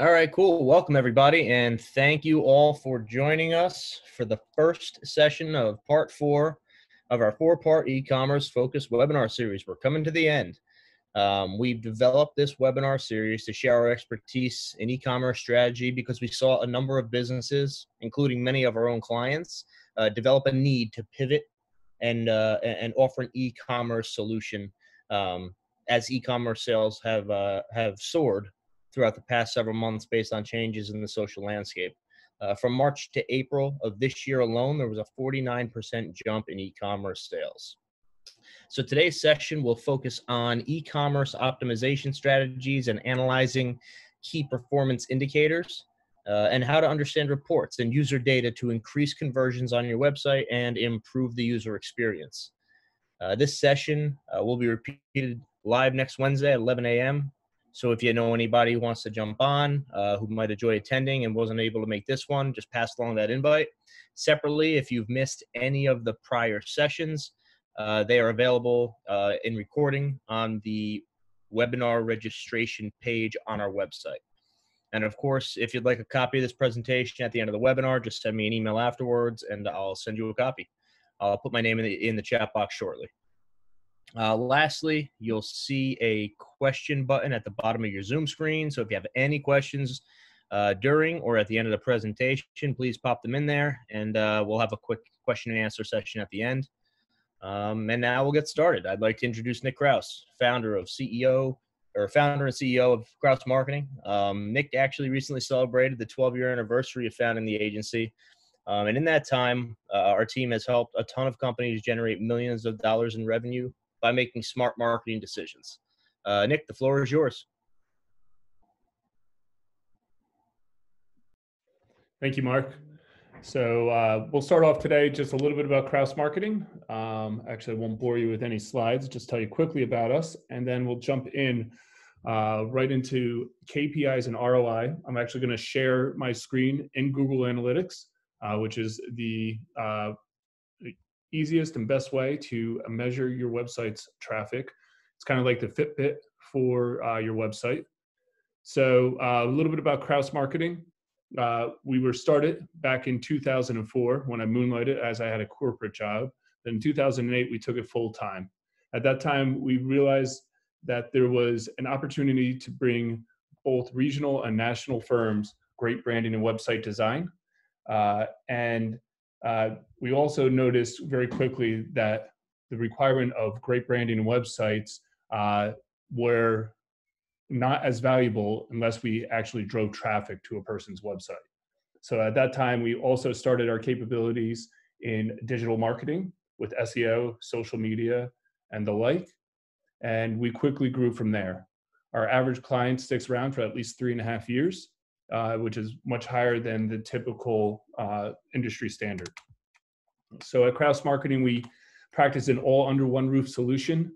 All right, cool. Welcome, everybody, and thank you all for joining us for the first session of part 4 of our 4-part e-commerce focused webinar series. We're coming to the end. We've developed this webinar series to share our expertise in e-commerce strategy because we saw a number of businesses, including many of our own clients, develop a need to pivot and offer an e-commerce solution as e-commerce sales have soared throughout the past several months based on changes in the social landscape. From March to April of this year alone, there was a 49% jump in e-commerce sales. So today's session will focus on e-commerce optimization strategies and analyzing key performance indicators and how to understand reports and user data to increase conversions on your website and improve the user experience. This session will be repeated live next Wednesday at 11 a.m. So if you know anybody who wants to jump on, who might enjoy attending and wasn't able to make this one, just pass along that invite. Separately, if you've missed any of the prior sessions, they are available in recording on the webinar registration page on our website. And of course, if you'd like a copy of this presentation at the end of the webinar, just send me an email afterwards and I'll send you a copy. I'll put my name in the chat box shortly. Lastly, you'll see a question button at the bottom of your Zoom screen. So if you have any questions during or at the end of the presentation, please pop them in there and we'll have a quick question and answer session at the end. And now we'll get started. I'd like to introduce Nick Kraus, founder and CEO of Kraus Marketing. Nick actually recently celebrated the 12-year anniversary of founding the agency. And in that time, our team has helped a ton of companies generate millions of dollars in revenue by making smart marketing decisions. Nick, the floor is yours. Thank you, Mark. So we'll start off today just a little bit about Kraus Marketing. Actually, I won't bore you with any slides, just tell you quickly about us, and then we'll jump in right into KPIs and ROI. I'm actually going to share my screen in Google Analytics, which is the easiest and best way to measure your website's traffic. It's kind of like the Fitbit for your website. So a little bit about Kraus Marketing. We were started back in 2004 when I moonlighted as I had a corporate job. Then in 2008, we took it full time. At that time, we realized that there was an opportunity to bring both regional and national firms great branding and website design. We also noticed very quickly that the requirement of great branding and websites were not as valuable unless we actually drove traffic to a person's website. So at that time, we also started our capabilities in digital marketing with SEO, social media, and the like. And we quickly grew from there. Our average client sticks around for at least 3.5 years, which is much higher than the typical industry standard. So at Kraus Marketing, we practice an all under one roof solution.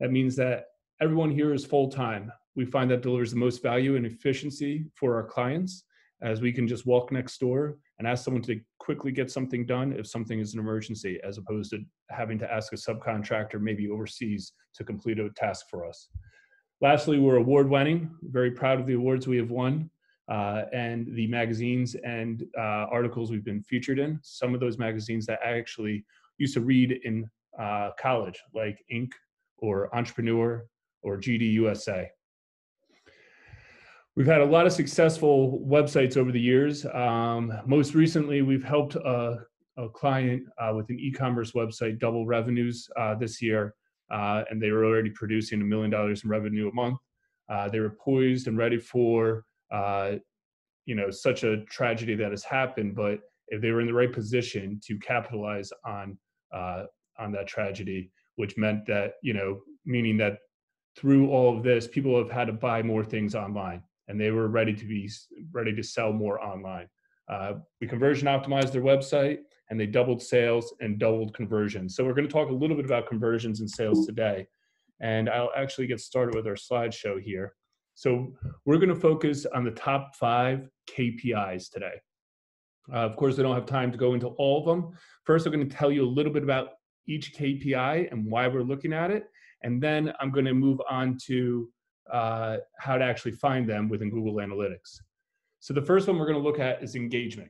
That means that everyone here is full-time. We find that delivers the most value and efficiency for our clients, as we can just walk next door and ask someone to quickly get something done if something is an emergency, as opposed to having to ask a subcontractor maybe overseas to complete a task for us. Lastly, we're award-winning, very proud of the awards we have won and the magazines and articles we've been featured in. Some of those magazines that I actually used to read in college, like Inc. or Entrepreneur or GD USA. We've had a lot of successful websites over the years. Most recently, we've helped a client with an e-commerce website double revenues this year, and they were already producing $1 million in revenue a month. They were poised and ready for such a tragedy that has happened, but if they were in the right position to capitalize on that tragedy, which meant that, meaning that through all of this, people have had to buy more things online, and they were ready to sell more online. We conversion optimized their website, and they doubled sales and doubled conversions. So we're going to talk a little bit about conversions and sales today, and I'll actually get started with our slideshow here. So we're going to focus on the top 5 KPIs today. Of course, I don't have time to go into all of them. First, I'm going to tell you a little bit about each KPI and why we're looking at it. And then I'm going to move on to how to actually find them within Google Analytics. So the first one we're going to look at is engagement.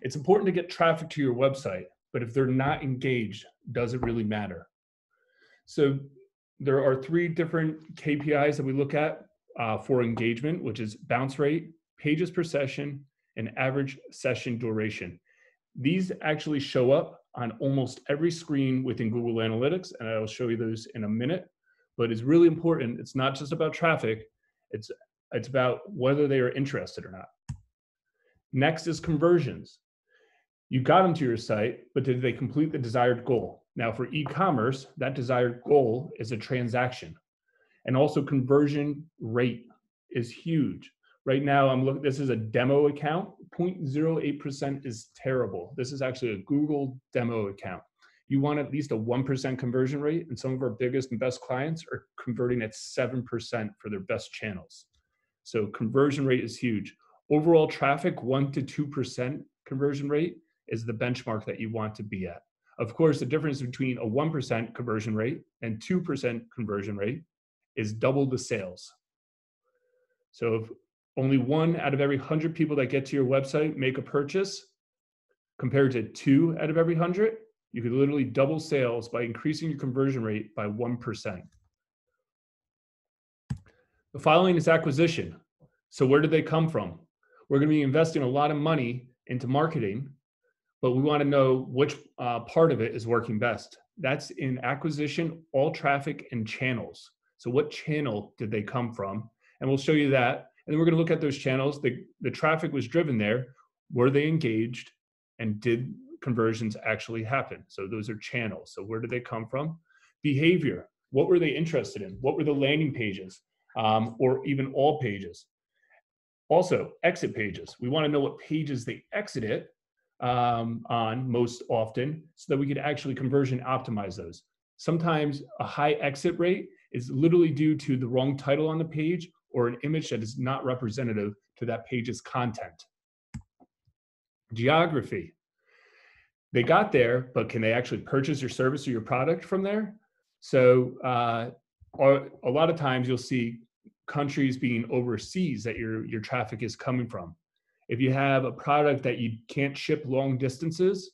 It's important to get traffic to your website, but if they're not engaged, does it really matter? So there are 3 different KPIs that we look at for engagement, which is bounce rate, pages per session, and average session duration. These actually show up on almost every screen within Google Analytics, and I'll show you those in a minute. But it's really important. It's not just about traffic. It's about whether they are interested or not. Next is conversions. You got them to your site, but did they complete the desired goal? Now for e-commerce, that desired goal is a transaction. And also conversion rate is huge. Right now, this is a demo account. 0.08% is terrible. This is actually a Google demo account. You want at least a 1% conversion rate, and some of our biggest and best clients are converting at 7% for their best channels. So conversion rate is huge. Overall traffic, 1 to 2% conversion rate is the benchmark that you want to be at. Of course, the difference between a 1% conversion rate and 2% conversion rate is double the sales. So if only 1 out of every 100 people that get to your website make a purchase, compared to 2 out of every 100, you could literally double sales by increasing your conversion rate by 1%. The following is acquisition. So where did they come from? We're going to be investing a lot of money into marketing, but we want to know which part of it is working best. That's in acquisition, all traffic, and channels. So what channel did they come from? And we'll show you that. And then we're going to look at those channels. The traffic was driven there. Were they engaged? And did conversions actually happen? So those are channels. So where did they come from? Behavior. What were they interested in? What were the landing pages? Or even all pages? Also, exit pages. We want to know what pages they exited on most often so that we could actually conversion optimize those. Sometimes a high exit rate is literally due to the wrong title on the page or an image that is not representative to that page's content. Geography. They got there, but can they actually purchase your service or your product from there? So a lot of times you'll see countries being overseas that your traffic is coming from. If you have a product that you can't ship long distances,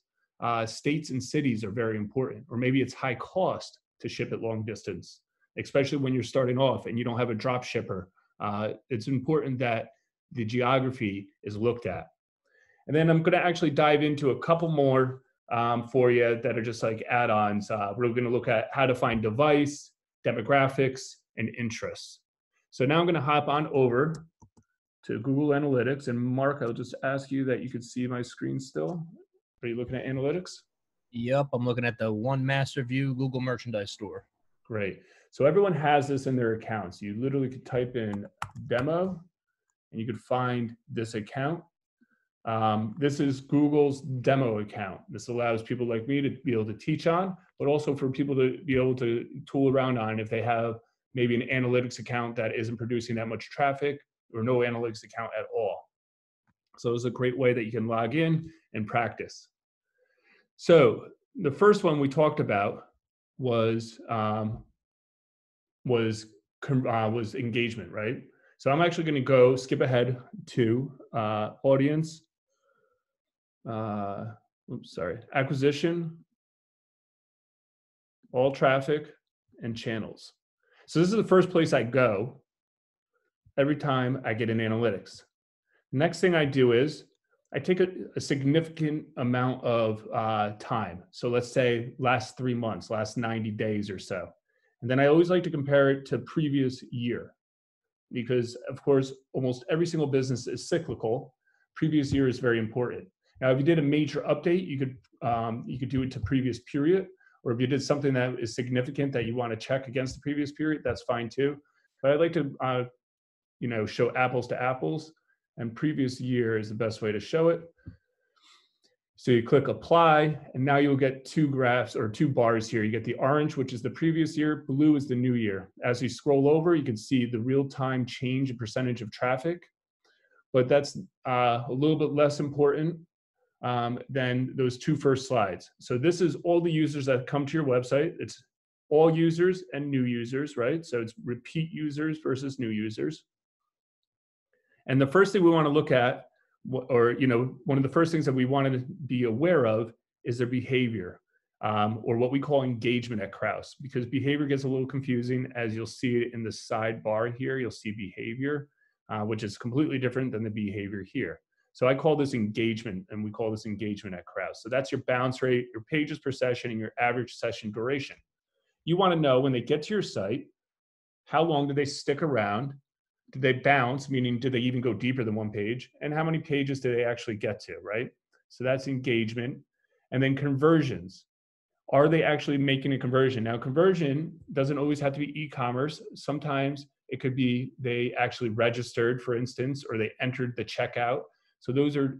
states and cities are very important. Or maybe it's high cost to ship it long distance, especially when you're starting off and you don't have a drop shipper. It's important that the geography is looked at. And then I'm going to actually dive into a couple more for you that are just like add-ons. We're going to look at how to find device, demographics, and interests. So now I'm going to hop on over to Google Analytics. And Mark, I'll just ask you that you could see my screen still. Are you looking at Analytics? Yep, I'm looking at the One Master View Google Merchandise Store. Great. So everyone has this in their accounts. You literally could type in demo and you could find this account. This is Google's demo account. This allows people like me to be able to teach on, but also for people to be able to tool around on if they have maybe an analytics account that isn't producing that much traffic or no analytics account at all. So it's a great way that you can log in and practice. So the first one we talked about was engagement, right? So I'm actually going to skip ahead to audience. Acquisition, all traffic, and channels. So this is the first place I go every time I get in analytics. Next thing I do is I take a significant amount of time. So let's say last 3 months, last 90 days or so. And then I always like to compare it to previous year because, of course, almost every single business is cyclical. Previous year is very important. Now, if you did a major update, you could do it to previous period, or if you did something that is significant that you want to check against the previous period, that's fine too. But I like to, show apples to apples, and previous year is the best way to show it. So you click apply, and now you'll get 2 graphs or 2 bars here. You get the orange, which is the previous year, blue is the new year. As you scroll over, you can see the real-time change in percentage of traffic, but that's a little bit less important than those 2 first slides. So this is all the users that come to your website. It's all users and new users, right? So it's repeat users versus new users. And the first thing we want to look at, or one of the first things that we want to be aware of is their behavior, or what we call engagement at Kraus, because behavior gets a little confusing. As you'll see it in the sidebar here, you'll see behavior, which is completely different than the behavior here. So I call this engagement, and we call this engagement at Kraus. So that's your bounce rate, your pages per session, and your average session duration. You want to know when they get to your site, how long do they stick around? Do they bounce, meaning do they even go deeper than one page? And how many pages do they actually get to, right? So that's engagement. And then conversions. Are they actually making a conversion? Now, conversion doesn't always have to be e-commerce. Sometimes it could be they actually registered, for instance, or they entered the checkout. So those are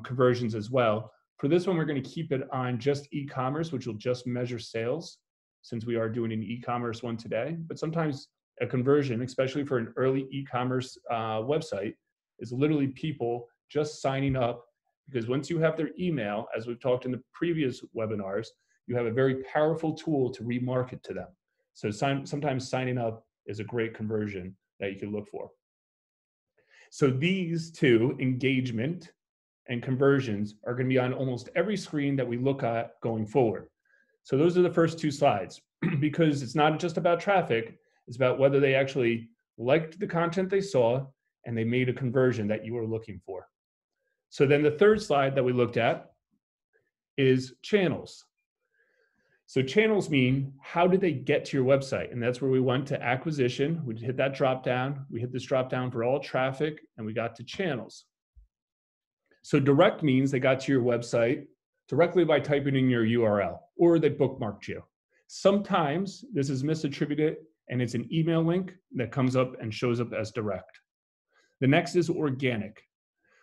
conversions as well. For this one, we're going to keep it on just e-commerce, which will just measure sales, since we are doing an e-commerce one today. But sometimes a conversion, especially for an early e-commerce website, is literally people just signing up, because once you have their email, as we've talked in the previous webinars, you have a very powerful tool to remarket to them. So sometimes signing up is a great conversion that you can look for. So these two, engagement and conversions, are going to be on almost every screen that we look at going forward. So those are the first two slides, because it's not just about traffic, it's about whether they actually liked the content they saw and they made a conversion that you were looking for. So then the third slide that we looked at is channels. So channels mean, how did they get to your website? And that's where we went to acquisition. We hit that drop down. We hit this drop down for all traffic, and we got to channels. So direct means they got to your website directly by typing in your URL, or they bookmarked you. Sometimes this is misattributed, and it's an email link that comes up and shows up as direct. The next is organic.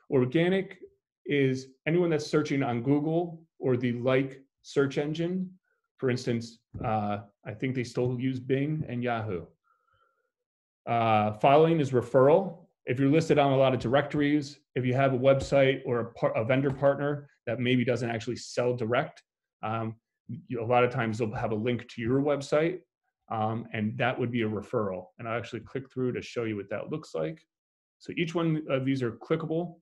Organic is anyone that's searching on Google or the like search engine. For instance, I think they still use Bing and Yahoo. Following is referral. If you're listed on a lot of directories, if you have a website or a vendor partner that maybe doesn't actually sell direct, a lot of times they'll have a link to your website, and that would be a referral. And I'll actually click through to show you what that looks like. So each one of these are clickable.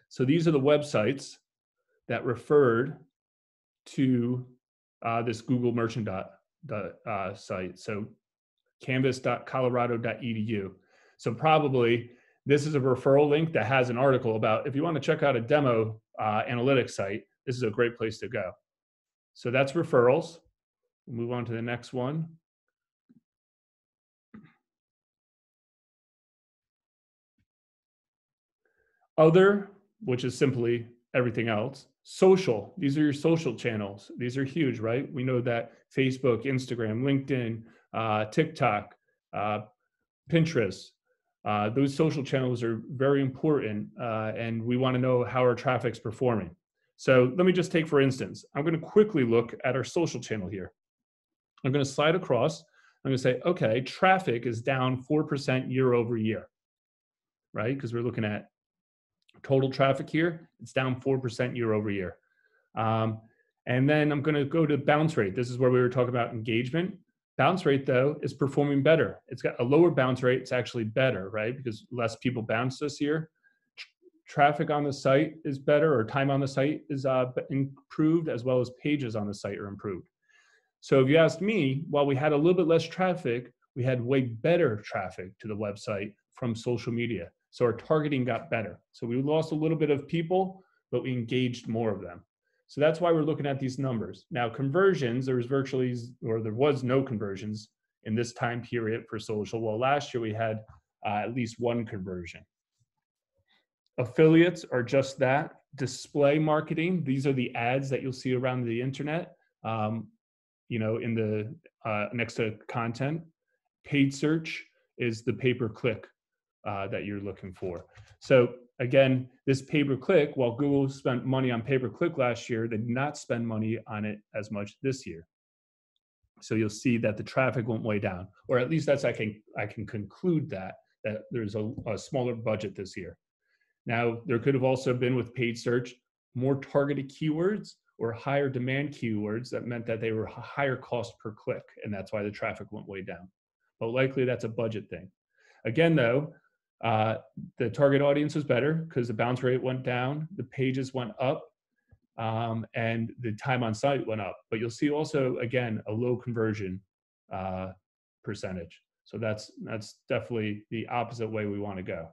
So these are the websites that referred to this Google Merchant site. So canvas.colorado.edu. So probably this is a referral link that has an article about, if you want to check out a demo analytics site, this is a great place to go. So that's referrals. We'll move on to the next one. Other, which is simply everything else. Social, these are your social channels. These are huge, right? We know that Facebook, Instagram, LinkedIn, TikTok, Pinterest, those social channels are very important, and we want to know how our traffic's performing. So let me just take, for instance, I'm going to quickly look at our social channel here. I'm going to slide across. I'm going to say, okay, traffic is down 4% year over year, right? Because we're looking at total traffic here, it's down 4% year over year. And then I'm going to go to bounce rate. This is where we were talking about engagement. Bounce rate, though, is performing better. It's got a lower bounce rate. It's actually better, right? Because less people bounce this year. Traffic on the site is better, or time on the site is improved, as well as pages on the site are improved. So if you asked me, while we had a little bit less traffic, we had way better traffic to the website from social media. So our targeting got better. So we lost a little bit of people, but we engaged more of them. So that's why we're looking at these numbers. Now, conversions, there was no conversions in this time period for social. Well, last year we had at least one conversion. Affiliates are just that. Display marketing, these are the ads that you'll see around the internet, in the next to content. Paid search is the pay-per-click that you're looking for. So again, this pay-per-click, while Google spent money on pay-per-click last year, they did not spend money on it as much this year. So you'll see that the traffic went way down, or at least that's I can conclude that there's a smaller budget this year. Now, there could have also been, with paid search, more targeted keywords or higher demand keywords that meant that they were higher cost per click, and that's why the traffic went way down. But likely that's a budget thing. Again, though, The target audience was better because the bounce rate went down, the pages went up, and the time on site went up. But you'll see also, again, a low conversion percentage. So that's definitely the opposite way we want to go.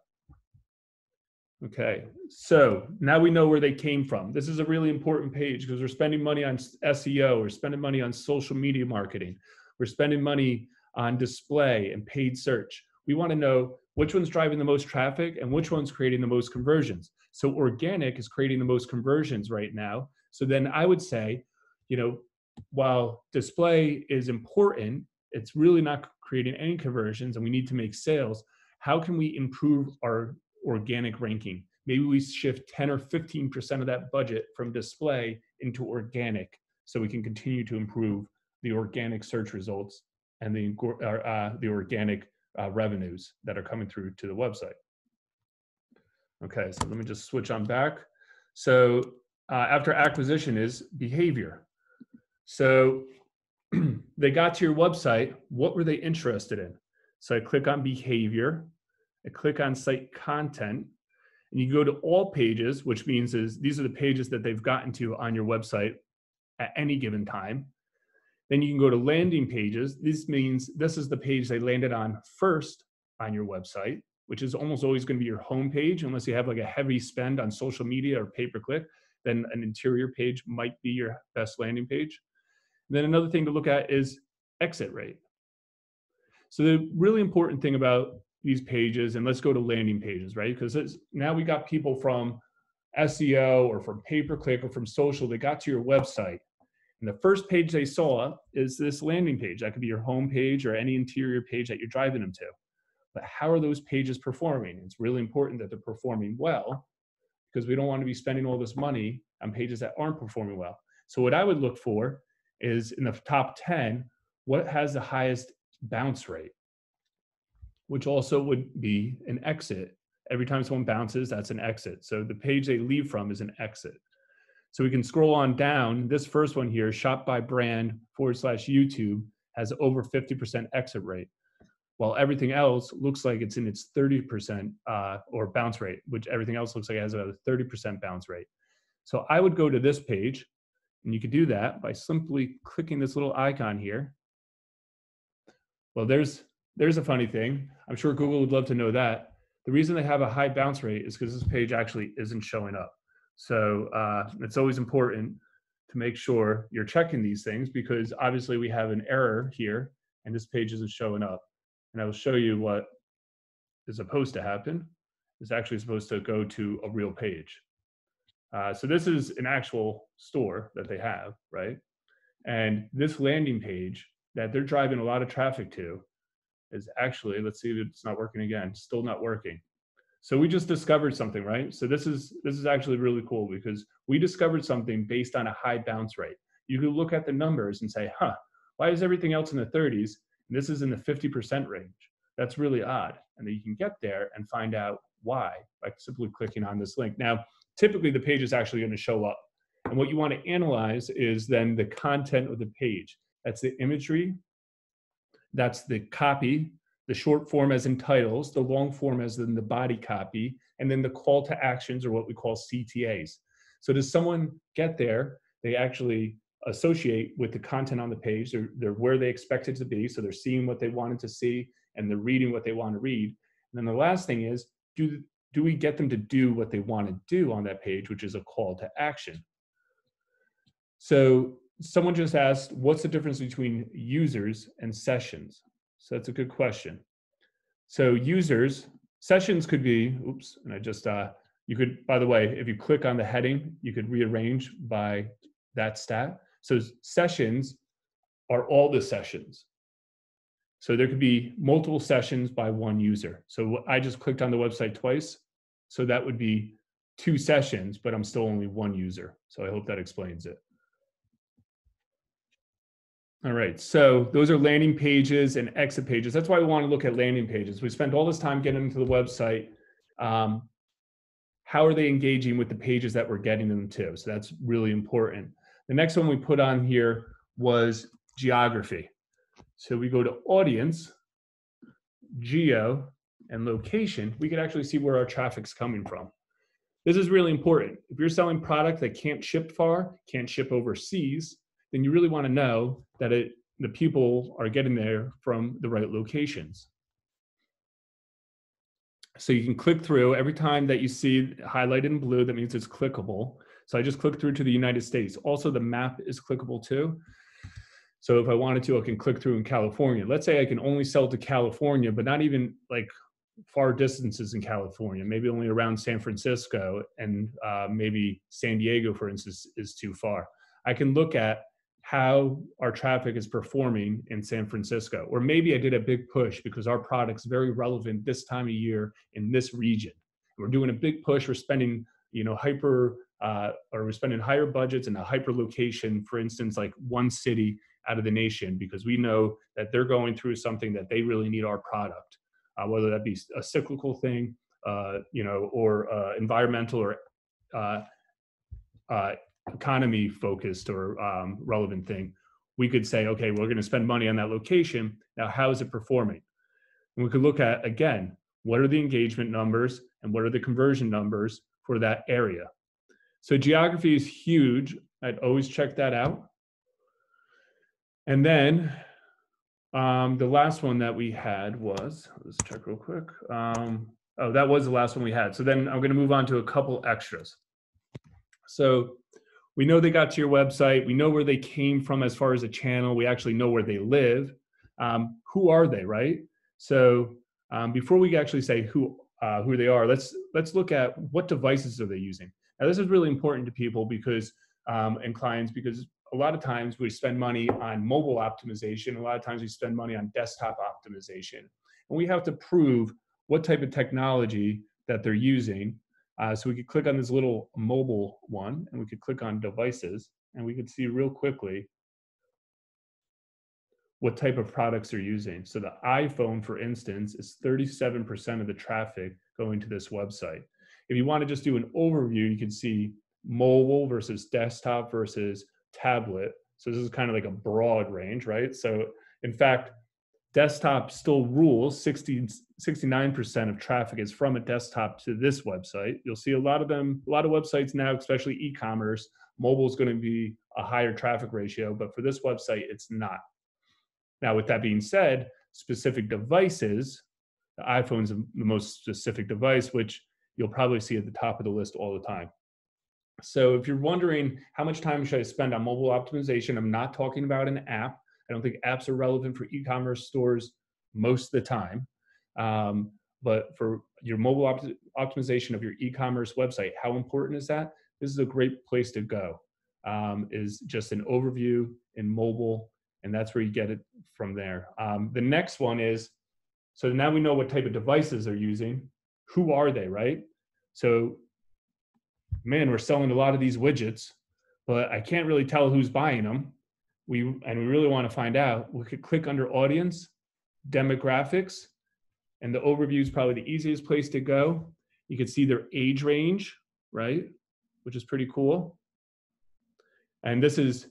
Okay, so now we know where they came from. This is a really important page because we're spending money on SEO, we're spending money on social media marketing, we're spending money on display and paid search. We want to know which one's driving the most traffic and which one's creating the most conversions. So organic is creating the most conversions right now. So then I would say, you know, while display is important, it's really not creating any conversions and we need to make sales. How can we improve our organic ranking? Maybe we shift 10 or 15% of that budget from display into organic so we can continue to improve the organic search results and the organic revenues that are coming through to the website. Okay, so let me just switch on back. So after acquisition is behavior. So they got to your website, what were they interested in? So I click on behavior, I click on site content, and you go to all pages, which means these are the pages that they've gotten to on your website at any given time. Then you can go to landing pages. This means this is the page they landed on first on your website, which is almost always going to be your home page, unless you have like a heavy spend on social media or pay-per-click, then an interior page might be your best landing page. And then another thing to look at is exit rate. So the really important thing about these pages, and let's go to landing pages, right? Because now we got people from SEO or from pay-per-click or from social, they got to your website. And the first page they saw is this landing page. That could be your home page or any interior page that you're driving them to. But how are those pages performing? It's really important that they're performing well because we don't want to be spending all this money on pages that aren't performing well. So what I would look for is in the top 10, what has the highest bounce rate, which also would be an exit. Every time someone bounces, that's an exit. So the page they leave from is an exit. So we can scroll on down. This first one here, shop by brand /YouTube, has over 50% exit rate, while everything else looks like it's in its 30% or bounce rate, which everything else looks like it has about a 30% bounce rate. So I would go to this page, and you could do that by simply clicking this little icon here. Well, there's a funny thing. I'm sure Google would love to know that. The reason they have a high bounce rate is because this page actually isn't showing up. So it's always important to make sure you're checking these things because obviously we have an error here and this page isn't showing up. And I will show you what is supposed to happen. It's actually supposed to go to a real page. So this is an actual store that they have, right? And this landing page that they're driving a lot of traffic to is actually, let's see if it's not working again, still not working. So we just discovered something, right? So this is actually really cool because we discovered something based on a high bounce rate. You could look at the numbers and say, why is everything else in the 30s and this is in the 50% range? That's really odd. And then you can get there and find out why by simply clicking on this link. Now, typically the page is actually going to show up. And what you want to analyze is then the content of the page. That's the imagery, that's the copy, the short form as in titles, the long form as in the body copy, and then the call to actions or what we call CTAs. So does someone get there? They actually associate with the content on the page. They're where they expect it to be. So they're seeing what they wanted to see and they're reading what they want to read. And then the last thing is, do we get them to do what they want to do on that page, which is a call to action? So someone just asked, what's the difference between users and sessions? So that's a good question. So users, sessions could be, oops, and I just, you could, by the way, if you click on the heading, you could rearrange by that stat. So sessions are all the sessions. So there could be multiple sessions by one user. So I just clicked on the website twice. So that would be 2 sessions, but I'm still only 1 user. So I hope that explains it. All right, so those are landing pages and exit pages. That's why we want to look at landing pages. We spend all this time getting into the website. How are they engaging with the pages that we're getting them to? So that's really important. The next one we put on here was geography. So we go to audience, geo, and location, we could actually see where our traffic's coming from. This is really important. If you're selling product that can't ship far, can't ship overseas, then you really want to know that the people are getting there from the right locations. So you can click through. Every time that you see highlighted in blue, that means it's clickable. So I just click through to the United States. Also, the map is clickable too. So if I wanted to, I can click through in California. Let's say I can only sell to California, but not even like far distances in California, maybe only around San Francisco, and maybe San Diego, for instance, is too far. I can look at how our traffic is performing in San Francisco, or maybe I did a big push because our product's very relevant this time of year in this region. We're doing a big push. We're spending, or we're spending higher budgets in a hyper location, for instance, like one city out of the nation, because we know that they're going through something that they really need our product, whether that be a cyclical thing, or environmental or economy focused or relevant thing. We could say, okay, we're going to spend money on that location. Now, how is it performing? And we could look at, again, what are the engagement numbers and what are the conversion numbers for that area? So geography is huge. I'd always check that out. And then the last one that we had was, let's check real quick. That was the last one we had. So then I'm going to move on to a couple extras. So we know they got to your website. We know where they came from as far as a channel. We actually know where they live. Who are they, right? So before we actually say who they are, let's look at what devices are they using. Now, this is really important to people because and clients, because a lot of times we spend money on mobile optimization. A lot of times we spend money on desktop optimization. And we have to prove what type of technology that they're using. So we could click on this little mobile one, and we could click on devices, and we could see real quickly what type of products they're using. So the iPhone, for instance, is 37% of the traffic going to this website. If you want to just do an overview, you can see mobile versus desktop versus tablet. So this is kind of like a broad range, right? So in fact, desktop still rules. 69% of traffic is from a desktop to this website. You'll see a lot of websites now, especially e-commerce, mobile is going to be a higher traffic ratio, but for this website, it's not. Now, with that being said, specific devices, the iPhone is the most specific device, which you'll probably see at the top of the list all the time. So if you're wondering how much time should I spend on mobile optimization, I'm not talking about an app. I don't think apps are relevant for e-commerce stores most of the time. But for your mobile optimization of your e-commerce website, how important is that? This is a great place to go, is just an overview in mobile, and that's where you get it from there. The next one is, so now we know what type of devices they're using. Who are they, right? So, man, we're selling a lot of these widgets, but I can't really tell who's buying them. We really want to find out. We could click under audience, demographics, and the overview is probably the easiest place to go. You can see their age range, right? Which is pretty cool. And this is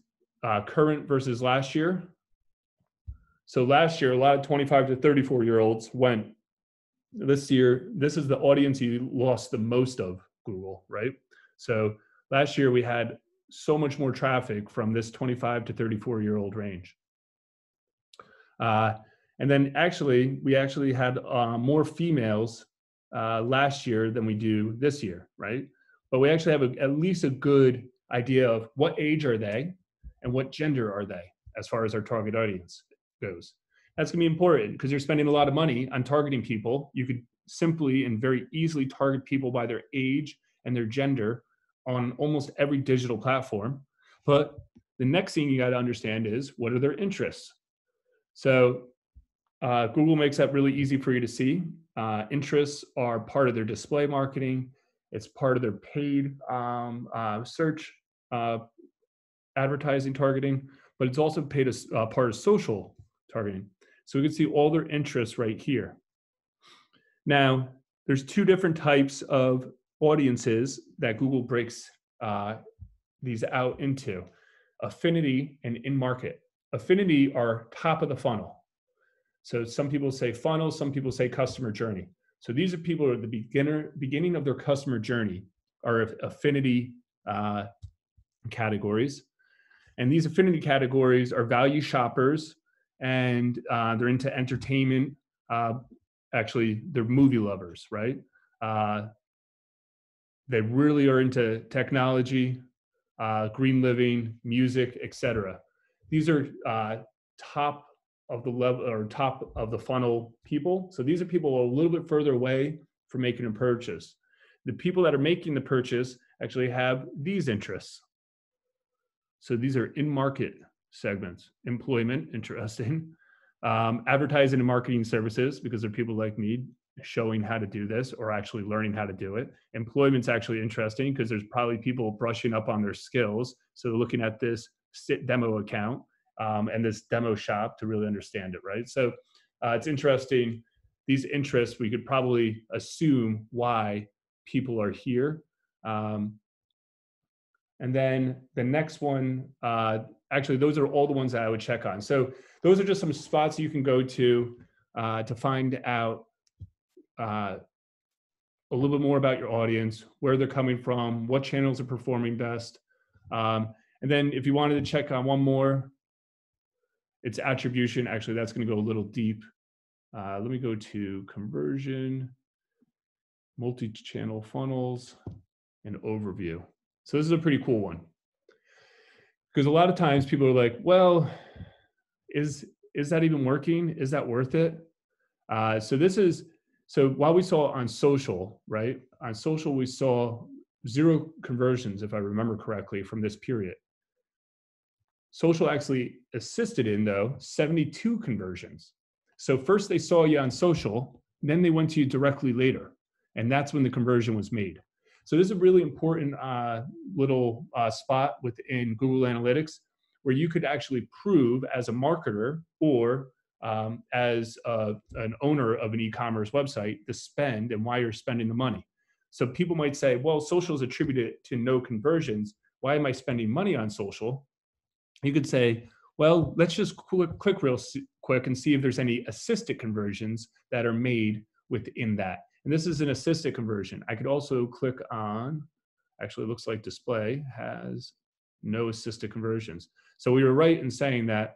current versus last year. So last year, a lot of 25 to 34-year-olds went. This year, this is the audience you lost the most of, Google, right? So last year we had so much more traffic from this 25 to 34-year-old range. And then we actually had more females last year than we do this year, right? But we actually have at least a good idea of what age are they and what gender are they as far as our target audience goes. That's gonna be important because you're spending a lot of money on targeting people. You could simply and very easily target people by their age and their gender on almost every digital platform. But the next thing you got to understand is, what are their interests? So Google makes that really easy for you to see. Interests are part of their display marketing. It's part of their paid search advertising targeting, but it's also paid as part of social targeting. So we can see all their interests right here. Now, there's two different types of audiences that Google breaks these out into: affinity and in-market. Affinity are top of the funnel. So some people say funnel, some people say customer journey. So these are people who are at the beginning of their customer journey, are affinity categories. And these affinity categories are value shoppers, and they're into entertainment. Actually, they're movie lovers, right? They really are into technology, green living, music, etc. These are top of the level or top of the funnel people. So these are people a little bit further away from making a purchase. The people that are making the purchase actually have these interests. So these are in-market segments. Employment, interesting. Advertising and marketing services, because there are people like me showing how to do this or actually learning how to do it. Employment's actually interesting because there's probably people brushing up on their skills. So looking at this demo account and this demo shop to really understand it, right? So it's interesting. These interests, we could probably assume why people are here. And then the next one, actually, those are all the ones that I would check on. So those are just some spots you can go to find out a little bit more about your audience, where they're coming from, what channels are performing best. And then if you wanted to check on one more, it's attribution. Actually, that's going to go a little deep. Let me go to conversion, multi-channel funnels, and overview. So this is a pretty cool one. Because a lot of times people are like, well, is that even working? Is that worth it? So while we saw on social, right? On social, we saw 0 conversions, if I remember correctly, from this period. Social actually assisted in, though, 72 conversions. So first they saw you on social, then they went to you directly later. And that's when the conversion was made. So this is a really important little spot within Google Analytics where you could actually prove as a marketer or as an owner of an e-commerce website the spend and why you're spending the money. So people might say, well, social is attributed to no conversions. Why am I spending money on social? You could say, well, let's just click real quick and see if there's any assisted conversions that are made within that. And this is an assisted conversion. I could also click on, actually it looks like display has no assisted conversions. So we were right in saying that,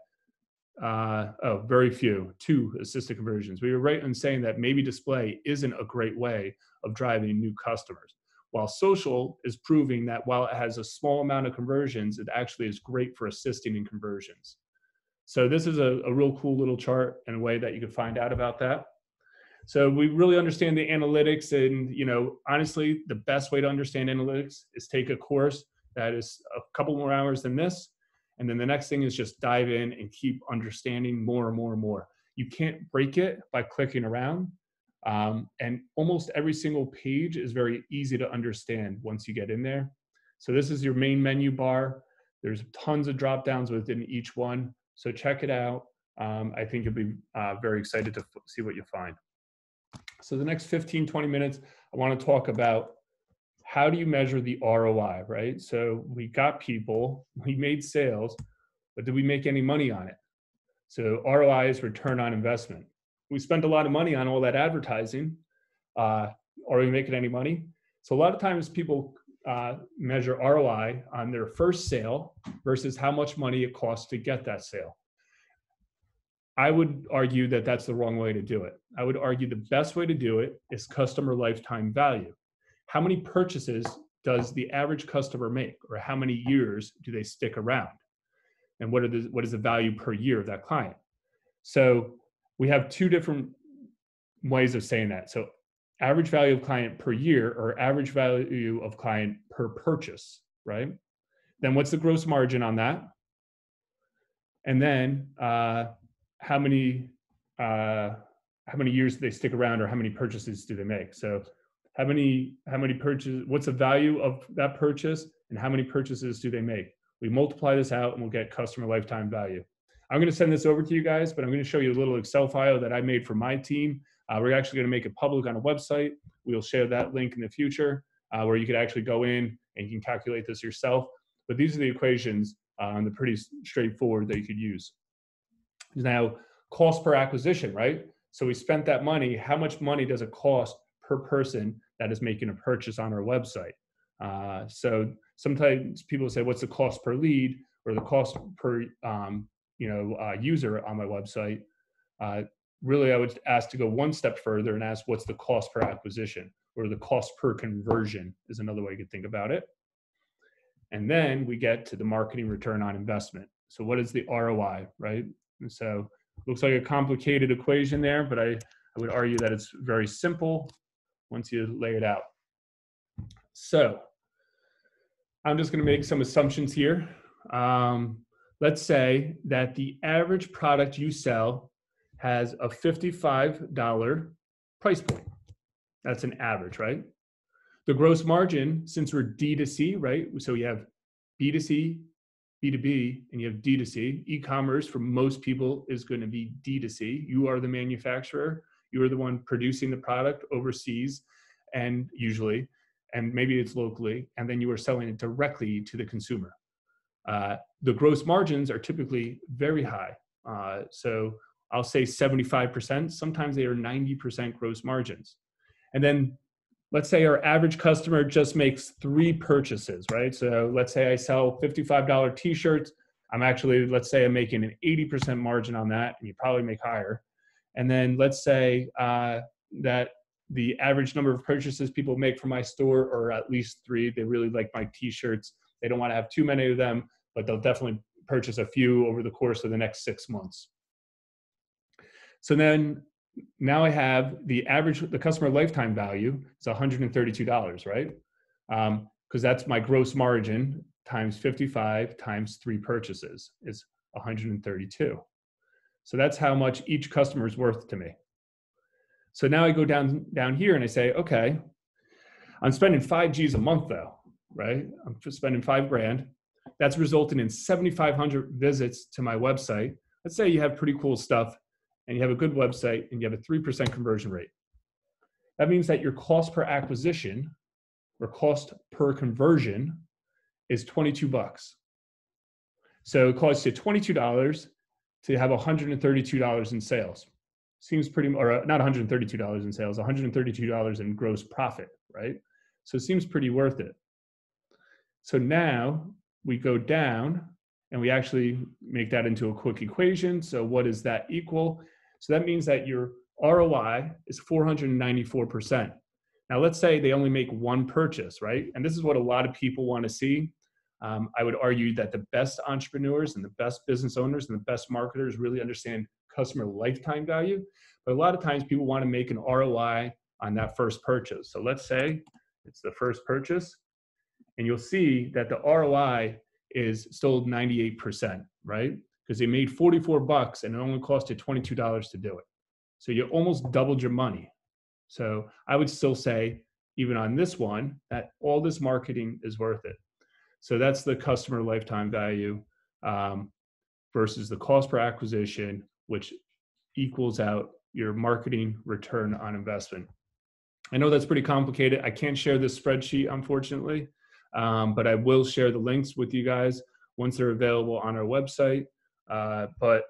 very few, 2 assisted conversions. We were right in saying that maybe display isn't a great way of driving new customers. While social is proving that while it has a small amount of conversions, it actually is great for assisting in conversions. So this is a real cool little chart and a way that you could find out about that. So we really understand the analytics, and honestly, the best way to understand analytics is take a course that is a couple more hours than this. And then the next thing is just dive in and keep understanding more and more and more. You can't break it by clicking around. And almost every single page is very easy to understand once you get in there. So this is your main menu bar. There's tons of drop downs within each one. So check it out. I think you'll be very excited to see what you find. So the next 15, 20 minutes, I want to talk about how do you measure the ROI, right? So we got people, we made sales, but did we make any money on it? So ROI is return on investment. We spent a lot of money on all that advertising. Are we making any money? So a lot of times people measure ROI on their first sale versus how much money it costs to get that sale. I would argue that that's the wrong way to do it. I would argue the best way to do it is customer lifetime value. How many purchases does the average customer make, or how many years do they stick around? And what is the value per year of that client? So we have 2 different ways of saying that. So average value of client per year or average value of client per purchase, right? Then what's the gross margin on that? And then how many years do they stick around, or how many purchases do they make? So how many purchases, what's the value of that purchase, and how many purchases do they make? We multiply this out and we'll get customer lifetime value. I'm going to send this over to you guys, but I'm going to show you a little Excel file that I made for my team. We're actually going to make it public on a website. We'll share that link in the future where you could actually go in and you can calculate this yourself. But these are the equations, and they're pretty straightforward that you could use. Now, cost per acquisition, right? So we spent that money. How much money does it cost per person that is making a purchase on our website? So sometimes people say, what's the cost per lead or the cost per user on my website? Really, I would ask to go one step further and ask, what's the cost per acquisition, or the cost per conversion is another way you could think about it. And then we get to the marketing return on investment. So what is the ROI, right? And so it looks like a complicated equation there, but I would argue that it's very simple once you lay it out. So I'm just going to make some assumptions here. Let's say that the average product you sell has a $55 price point. That's an average, right? The gross margin, since we're D2C, right? So you have B2C, B2B, and you have D2C. E-commerce for most people is going to be D2C. You are the manufacturer. You are the one producing the product overseas, and usually, and maybe it's locally, and then you are selling it directly to the consumer. The gross margins are typically very high. So I'll say 75%. Sometimes they are 90% gross margins. And then let's say our average customer just makes 3 purchases, right? So let's say I sell $55 t-shirts. Let's say I'm making an 80% margin on that, and you probably make higher. And then let's say that the average number of purchases people make from my store are at least 3. They really like my t-shirts. They don't want to have too many of them, but they'll definitely purchase a few over the course of the next 6 months. So then now I have the customer lifetime value is $132, right? Because that's my gross margin times 55 times 3 purchases is 132. So that's how much each customer is worth to me. So now I go down here and I say, okay, I'm spending 5 G's a month though, right? I'm just spending $5,000. That's resulting in 7,500 visits to my website. Let's say you have pretty cool stuff and you have a good website and you have a 3% conversion rate. That means that your cost per acquisition or cost per conversion is $22. So it costs you $22 to have $132 in sales. Seems pretty, or not $132 in sales, $132 in gross profit, right? So it seems pretty worth it. So now we go down and we actually make that into a quick equation. So what does that equal? So that means that your ROI is 494%. Now let's say they only make 1 purchase, right? And this is what a lot of people want to see. I would argue that the best entrepreneurs and the best business owners and the best marketers really understand customer lifetime value. But a lot of times people want to make an ROI on that first purchase. So let's say it's the first purchase, and you'll see that the ROI is still 98%, right? Because they made $44 and it only costed $22 to do it. So you almost doubled your money. So I would still say, even on this one, that all this marketing is worth it. So that's the customer lifetime value versus the cost per acquisition, which equals out your marketing return on investment. I know that's pretty complicated. I can't share this spreadsheet, unfortunately, but I will share the links with you guys once they're available on our website. But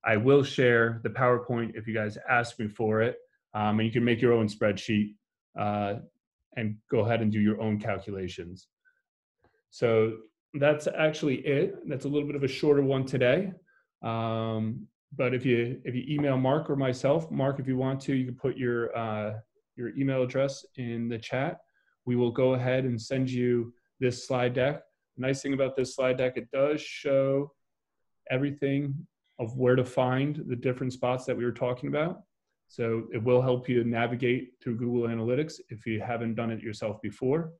I will share the PowerPoint if you guys ask me for it. And you can make your own spreadsheet and go ahead and do your own calculations. So that's actually it. That's a little bit of a shorter one today. But if you email Mark or myself, Mark, if you want to, you can put your email address in the chat. We will go ahead and send you this slide deck. The nice thing about this slide deck, it does show everything of where to find the different spots that we were talking about. So it will help you navigate through Google Analytics if you haven't done it yourself before.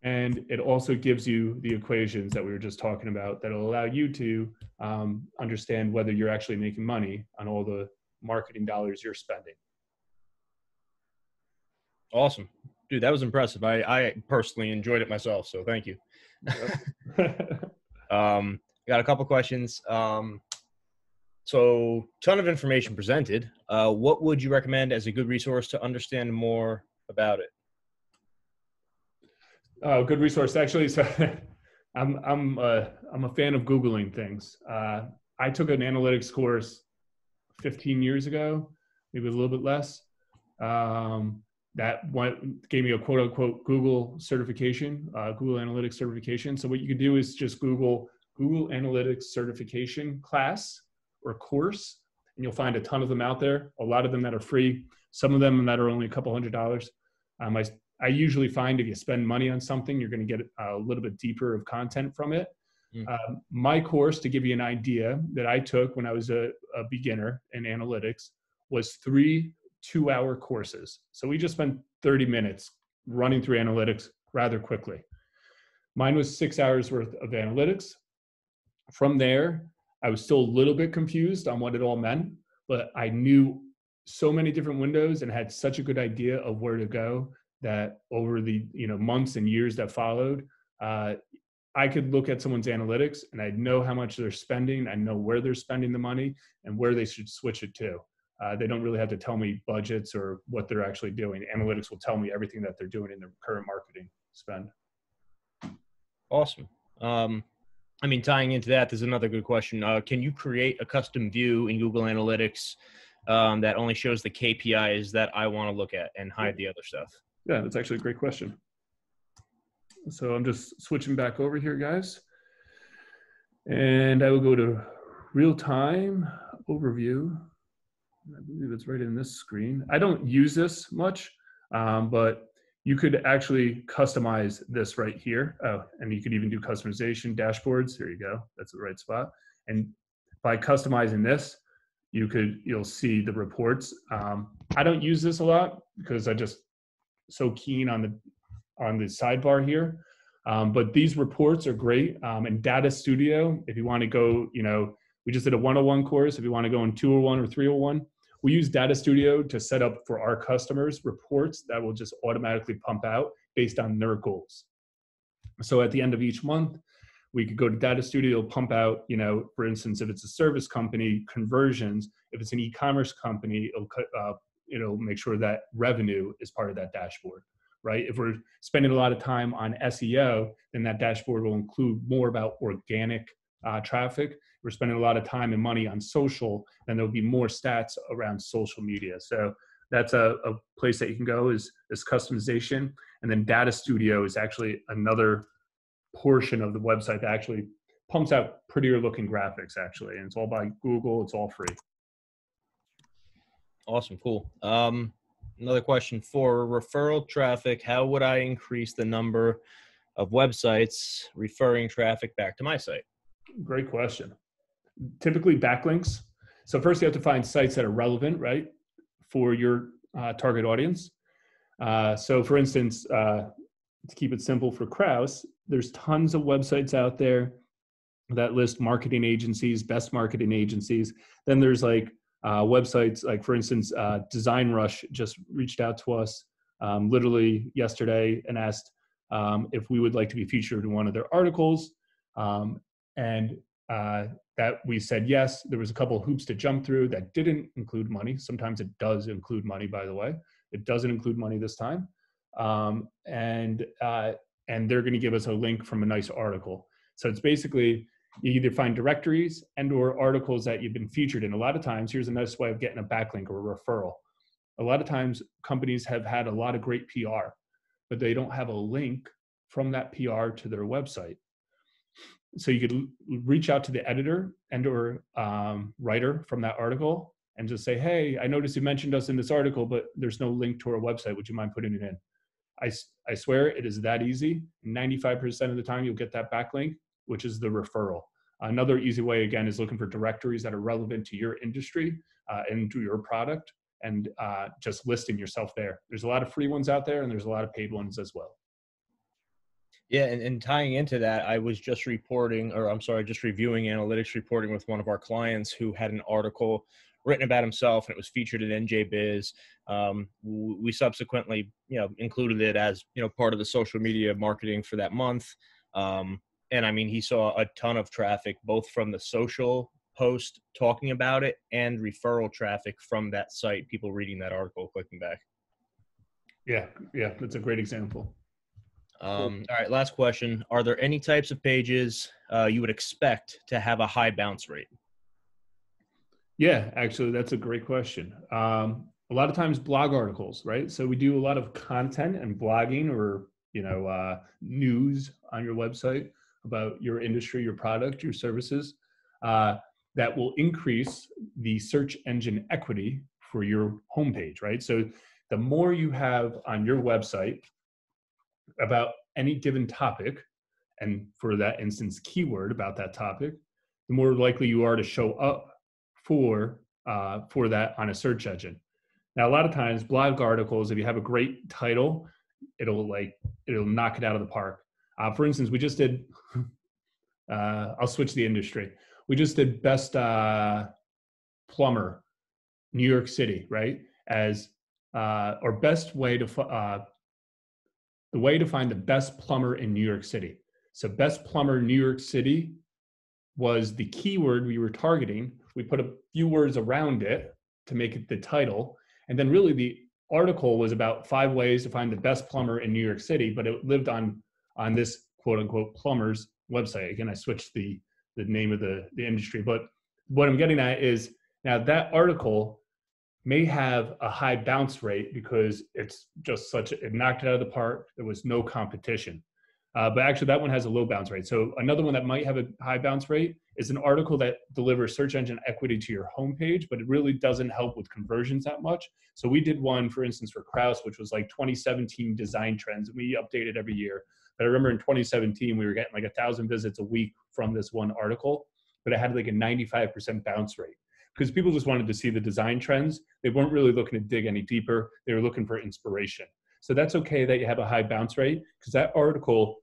And it also gives you the equations that we were just talking about that will allow you to understand whether you're actually making money on all the marketing dollars you're spending. Awesome. Dude, that was impressive. I personally enjoyed it myself, so thank you. Got a couple questions. So ton of information presented. What would you recommend as a good resource to understand more about it? Oh, good resource. Actually, so I'm a fan of Googling things. I took an analytics course 15 years ago, maybe a little bit less. That one gave me a quote unquote Google certification, Google Analytics certification. So what you can do is just Google Analytics certification class or course, and you'll find a ton of them out there. A lot of them that are free, some of them that are only a couple $100s. I usually find if you spend money on something, you're going to get a little bit deeper of content from it. My course, to give you an idea, that I took when I was a beginner in analytics was 3 2-hour courses. So we just spent 30 minutes running through analytics rather quickly. Mine was 6 hours worth of analytics. From there, I was still a little bit confused on what it all meant, but I knew so many different windows and had such a good idea of where to go that over the months and years that followed, I could look at someone's analytics and I'd know how much they're spending. I know where they're spending the money and where they should switch it to. They don't really have to tell me budgets or what they're actually doing. Analytics will tell me everything that they're doing in their current marketing spend. Awesome. Tying into that, there's another good question. Can you create a custom view in Google Analytics that only shows the KPIs that I want to look at and hide the other stuff? Yeah, that's actually a great question. So I'm just switching back over here, guys. And I will go to real-time overview. I believe it's right in this screen. I don't use this much, but you could actually customize this right here. Oh, and you could even do customization dashboards. There you go. That's the right spot. And by customizing this, you'll see the reports. I don't use this a lot because I just so keen on the sidebar here. But these reports are great. And Data Studio, if you want to go, we just did a 101 course. If you want to go in 201 or 301, we use Data Studio to set up for our customers reports that will just automatically pump out based on their goals. So at the end of each month, we could go to Data Studio, pump out, for instance, if it's a service company, conversions. If it's an e-commerce company, it'll make sure that revenue is part of that dashboard, right? If we're spending a lot of time on SEO, then that dashboard will include more about organic traffic. If we're spending a lot of time and money on social, then there'll be more stats around social media. So that's a place that you can go is customization. And then Data Studio is actually another portion of the website that actually pumps out prettier looking graphics, actually. And it's all by Google. It's all free. Awesome. Cool. Another question for referral traffic. How would I increase the number of websites referring traffic back to my site? Great question. Typically backlinks. So first you have to find sites that are relevant, right, for your target audience. So for instance, to keep it simple for Kraus, there's tons of websites out there that list marketing agencies, best marketing agencies. Then there's like websites like, for instance, Design Rush just reached out to us literally yesterday and asked if we would like to be featured in one of their articles. And that we said yes. There was a couple of hoops to jump through that didn't include money. Sometimes it does include money, by the way. It doesn't include money this time. And they're going to give us a link from a nice article. So it's basically, you either find directories and or articles that you've been featured in. A lot of times, here's a nice way of getting a backlink or a referral. A lot of times companies have had a lot of great PR, but they don't have a link from that PR to their website. So you could reach out to the editor and or writer from that article and just say, hey, I noticed you mentioned us in this article, but there's no link to our website. Would you mind putting it in? I swear it is that easy. 95% of the time you'll get that backlink, which is the referral. Another easy way, again, is looking for directories that are relevant to your industry and to your product, and just listing yourself there. There's a lot of free ones out there, and there's a lot of paid ones as well. Yeah, and tying into that, I was just reviewing analytics reporting with one of our clients who had an article written about himself, and it was featured in NJBiz. We subsequently, included it as, part of the social media marketing for that month. And I mean, he saw a ton of traffic, both from the social post talking about it and referral traffic from that site, people reading that article, clicking back. Yeah, that's a great example. All right, last question. Are there any types of pages you would expect to have a high bounce rate? Yeah, actually, that's a great question. A lot of times blog articles, right? So we do a lot of content and blogging or, news on your website about your industry, your product, your services, uh, that will increase the search engine equity for your homepage, right? So the more you have on your website about any given topic, and for that instance, keyword about that topic, the more likely you are to show up for that on a search engine. Now, a lot of times, blog articles, if you have a great title, it'll knock it out of the park. For instance, we just did. I'll switch the industry. We just did best plumber, New York City, right? As or best way to the way to find the best plumber in New York City. So, best plumber New York City was the keyword we were targeting. We put a few words around it to make it the title. And then really the article was about 5 ways to find the best plumber in New York City, but it lived on this quote unquote plumber's website. Again, I switched the name of the industry, but what I'm getting at is now that article may have a high bounce rate because it's just it knocked it out of the park. There was no competition. But actually that one has a low bounce rate. So another one that might have a high bounce rate is an article that delivers search engine equity to your homepage, but it really doesn't help with conversions that much. So we did one, for instance, for Kraus, which was like 2017 design trends, and we update it every year. But I remember in 2017, we were getting like 1,000 visits a week from this one article, but it had like a 95% bounce rate because people just wanted to see the design trends. They weren't really looking to dig any deeper. They were looking for inspiration. So that's okay that you have a high bounce rate because that article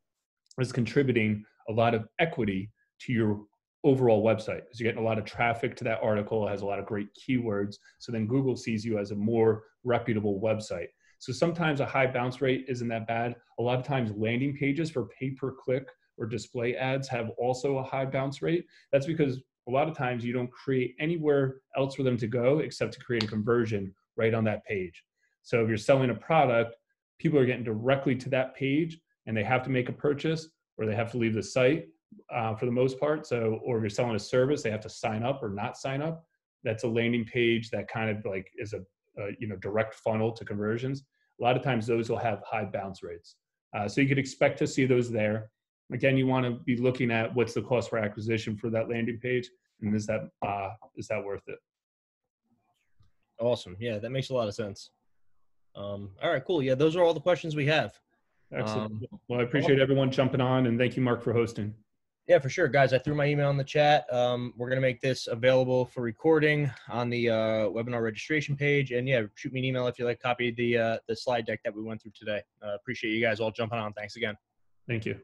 is contributing a lot of equity to your overall website because you're getting a lot of traffic to that article. It has a lot of great keywords. So then Google sees you as a more reputable website. So sometimes a high bounce rate isn't that bad. A lot of times landing pages for pay-per-click or display ads have also a high bounce rate. That's because a lot of times you don't create anywhere else for them to go except to create a conversion right on that page. So if you're selling a product, people are getting directly to that page and they have to make a purchase or they have to leave the site for the most part. So, or if you're selling a service, they have to sign up or not sign up. That's a landing page that kind of like is a direct funnel to conversions. A lot of times those will have high bounce rates. So you could expect to see those there. Again, you want to be looking at what's the cost per acquisition for that landing page, and is that worth it? Awesome. Yeah, that makes a lot of sense. All right, cool. Yeah, those are all the questions we have. Excellent. Well, I appreciate everyone jumping on, and thank you, Mark, for hosting. Yeah, for sure, guys. I threw my email in the chat. We're going to make this available for recording on the webinar registration page. And yeah, shoot me an email if you like copy the slide deck that we went through today. Appreciate you guys all jumping on. Thanks again. Thank you.